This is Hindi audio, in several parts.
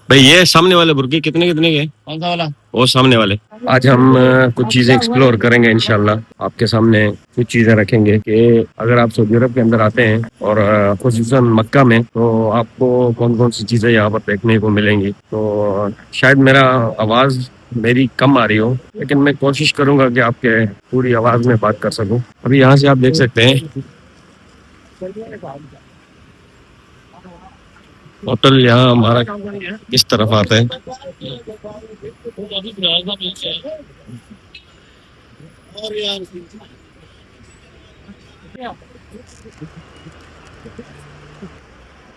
भाई ये सामने वाले बुर्के कितने कितने के? कौन सा वाला? वो सामने वाले। आज हम कुछ चीजें एक्सप्लोर करेंगे इंशाल्लाह। आपके सामने कुछ चीजें रखेंगे कि अगर आप सऊदी अरब के अंदर आते हैं और खुसूसन मक्का में, तो आपको कौन कौन सी चीजें यहाँ पर देखने को मिलेंगी। तो शायद मेरा आवाज मेरी कम आ रही हो, लेकिन मैं कोशिश करूंगा कि आपके पूरी आवाज में बात कर सकूं। अभी यहाँ से आप देख सकते हैं होटल यहाँ हमारा किस तरफ आता है।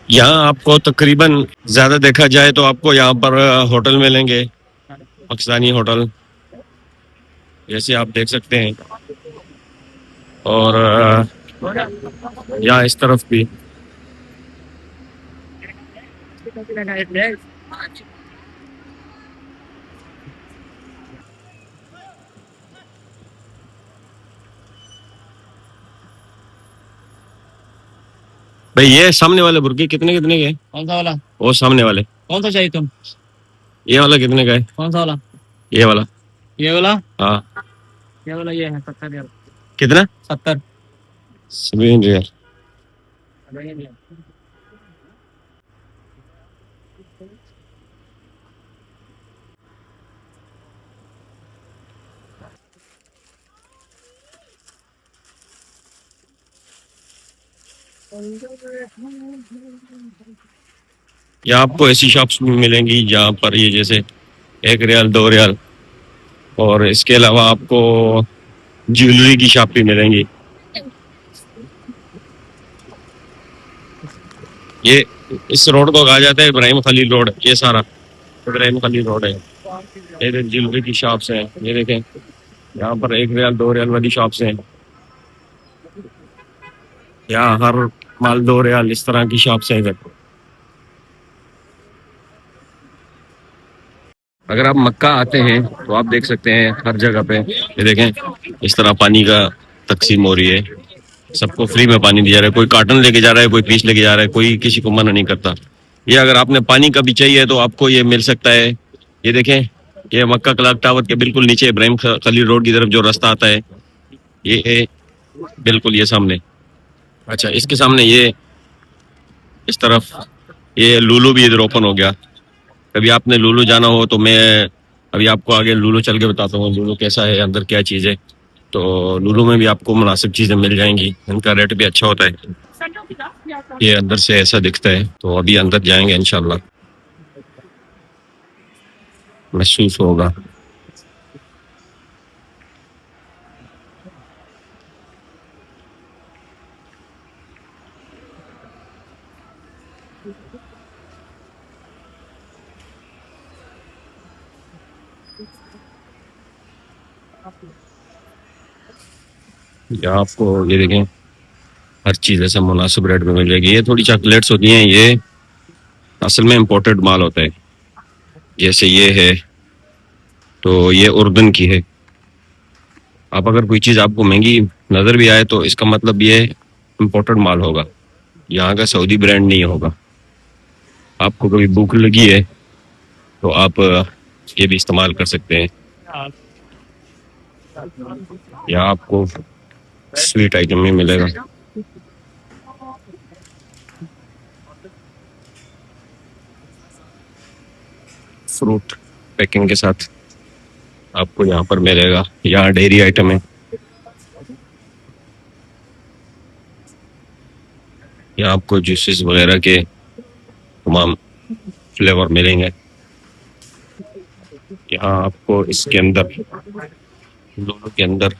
यहाँ आपको तकरीबन ज्यादा देखा जाए तो आपको यहाँ पर होटल मिलेंगे, पाकिस्तानी होटल जैसे आप देख सकते हैं। और यहाँ इस तरफ भी भाई ये सामने वाले बुर्के कितने कितने के? कौन सा वाला? वो सामने वाले। कौन सा चाहिए तुम? ये वाला कितने का है? कौन सा वाला? ये वाला। ये वाला? हाँ। ये वाला ये है 70 रियाल। कितना? 70। 70 रियाल। यहाँ आपको ऐसी शॉप्स मिलेंगी जहाँ पर ये जैसे 1 रियाल 2 रियाल, और इसके अलावा आपको ज्वेलरी की शॉप भी मिलेंगी। ये इस रोड को कहा जाता है इब्राहिम खलील रोड। ये सारा इब्राहिम खलील रोड है। ये ज्वेलरी की शॉप्स हैं, ये देखें यहाँ पर 1 रियाल 2 रियाल वाली शॉप्स हैं। यहाँ हर माल 2 रियाल इस तरह की शॉप्स हैं इधर। अगर आप मक्का आते हैं तो आप देख सकते हैं हर जगह पे ये देखें इस तरह पानी का तकसीम हो रही है। सबको फ्री में पानी दिया जा रहा है। कोई कार्टन लेके जा रहा है, कोई पीस लेके जा रहा है, कोई किसी को मना नहीं करता। ये अगर आपने पानी का भी चाहिए तो आपको ये मिल सकता है। ये देखें, ये मक्का क्लॉक टावर के बिल्कुल नीचे इब्राहिम खलील रोड की तरफ जो रास्ता आता है, ये है बिल्कुल ये सामने। अच्छा, इसके सामने ये इस तरफ ये लुलु भी इधर ओपन हो गया। कभी आपने लुलु जाना हो तो मैं अभी आपको आगे लुलु चल के बताता हूँ लुलु कैसा है, अंदर क्या चीज़ है। तो लुलु में भी आपको मुनासिब चीज़ें मिल जाएंगी, इनका रेट भी अच्छा होता है। ये अंदर से ऐसा दिखता है। तो अभी अंदर जाएंगे इंशाल्लाह, महसूस होगा। यहाँ आपको ये देखें हर चीज़ ऐसा मुनासिब रेट में मिल जाएगी। ये थोड़ी चॉकलेट्स होती हैं, ये असल में इम्पोर्टेड माल होता है। जैसे ये है तो ये उर्दन की है। आप अगर कोई चीज़ आपको महंगी नज़र भी आए तो इसका मतलब ये इम्पोर्टेड माल होगा, यहाँ का सऊदी ब्रांड नहीं होगा। आपको कभी भूख लगी है तो आप ये भी इस्तेमाल कर सकते हैं। यहाँ आपको स्वीट आइटम भी मिलेगा। फ्रूट पैकिंग के साथ आपको यहाँ पर मिलेगा। यहाँ डेयरी आइटम है। यहाँ आपको जूसेस वगैरह के तमाम फ्लेवर मिलेंगे। यहाँ आपको इसके अंदर दोनों के अंदर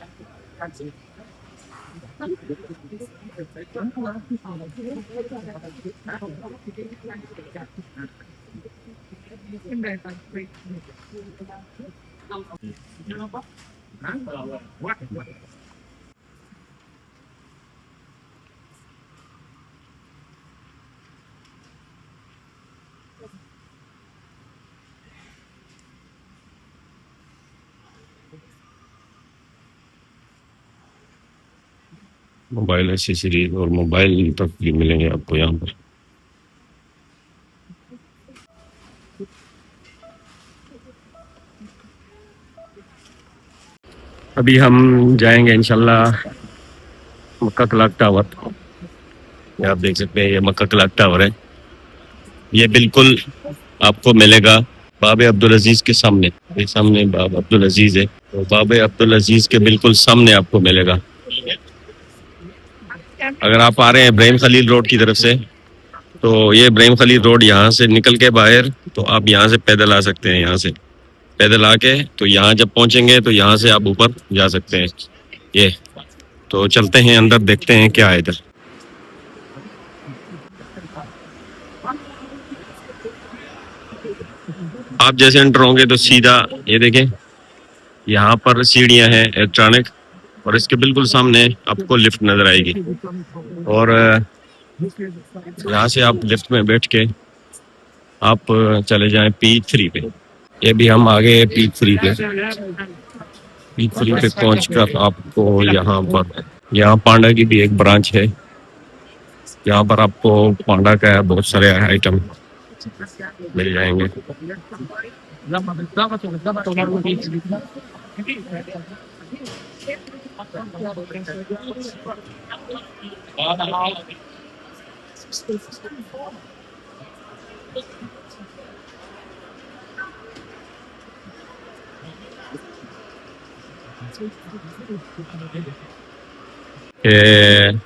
मोबाइल एसेसरीज और मोबाइल तक भी मिलेंगे आपको यहाँ पर। अभी हम जाएंगे इंशाल्लाह मक्का क्लॉक टावर। ये आप देख सकते हैं, ये मक्का क्लॉक टावर है। ये बिल्कुल आपको मिलेगा बाबे अब्दुल अजीज के सामने। ये सामने बाब अब्दुल अजीज है, तो बाबे अब्दुल अजीज के बिल्कुल सामने आपको मिलेगा। अगर आप आ रहे हैं इब्राहिम खलील रोड की तरफ से, तो ये इब्राहिम खलील रोड यहाँ से निकल के बाहर, तो आप यहाँ से पैदल आ सकते हैं। यहाँ से पैदल आके तो यहाँ जब पहुंचेंगे तो यहाँ से आप ऊपर जा सकते हैं। ये तो चलते हैं अंदर, देखते हैं क्या है इधर। आप जैसे एंटर होंगे तो सीधा ये देखें, यहाँ पर सीढ़ियाँ हैं इलेक्ट्रॉनिक, और इसके बिल्कुल सामने आपको लिफ्ट नजर आएगी। और यहाँ से आप लिफ्ट में बैठ के आप चले जाएं P3 पे। ये भी हम आगे P3 पे। P3 पे पहुँच कर आपको यहाँ पांडा की भी एक ब्रांच है। यहाँ पर आपको पांडा का बहुत सारे आइटम मिल जाएंगे। ये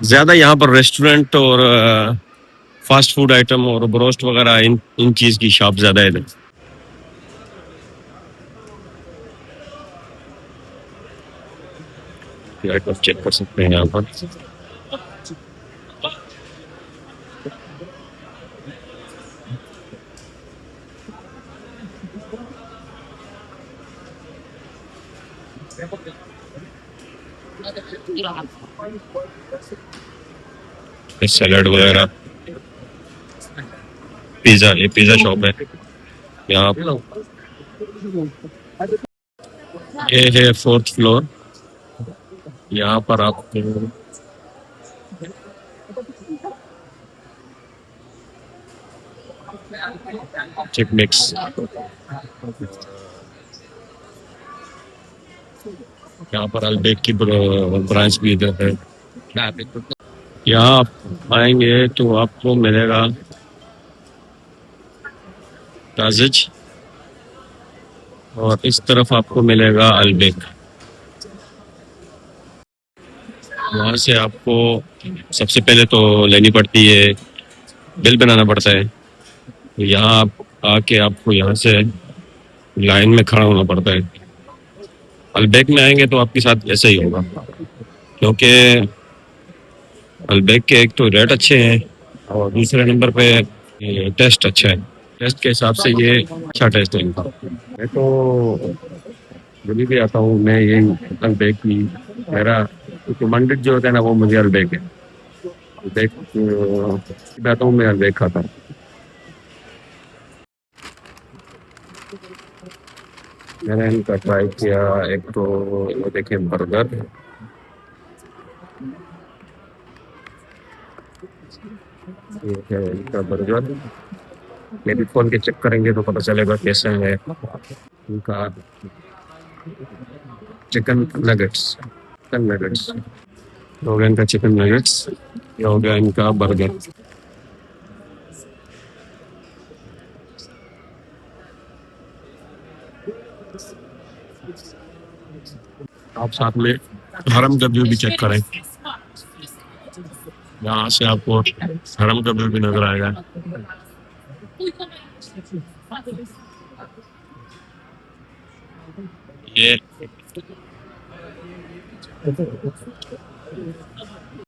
ज्यादा यहाँ पर रेस्टोरेंट और फास्ट फूड आइटम और ब्रोस्ट वगैरह इन चीज की शॉप ज्यादा है इधर। आइटम चेक कर सकते हैं यहाँ पर। सैलड वगैरह, पिज्जा, ये पिज्जा शॉप है यहाँ। ये है 4th फ्लोर। यहाँ पर आपको चिक मिक्स, यहाँ पर अल्बेक की ब्रांच भी इधर है। यहाँ आप आएंगे तो आपको मिलेगा ताजिज, और इस तरफ आपको मिलेगा अल्बेक। वहाँ से आपको सबसे पहले तो लेनी पड़ती है, बिल बनाना पड़ता है। तो यहाँ आप आके आपको यहाँ से लाइन में खड़ा होना पड़ता है। अल्बेक में आएंगे तो आपके साथ ऐसा ही होगा, क्योंकि अल्बेक के एक तो रेट अच्छे हैं और दूसरे नंबर पे टेस्ट अच्छा है। टेस्ट के हिसाब से ये अच्छा टेस्ट है इनका। मैं तो जब भी आता हूँ मैं ये अल्बेक की, मेरा रिकमेंडेड जो होता है ना वो मुझे अल्बेक है। अल्बेक आता हूँ, मैं अल्बेक खाता हूँ। मैंने इनका ट्राई किया, एक तो ये देखिए बर्गर, ये है इनका बर्गर। ये भी खोल के चेक करेंगे तो पता चलेगा कैसा है इनका। चिकन नगेट्स, हो गया इनका चिकन नगेट्स, ये हो गया इनका बर्गर। आप साथ में हरम का व्यू भी चेक करें। यहाँ से आपको हरम का व्यू भी नजर आएगा। ये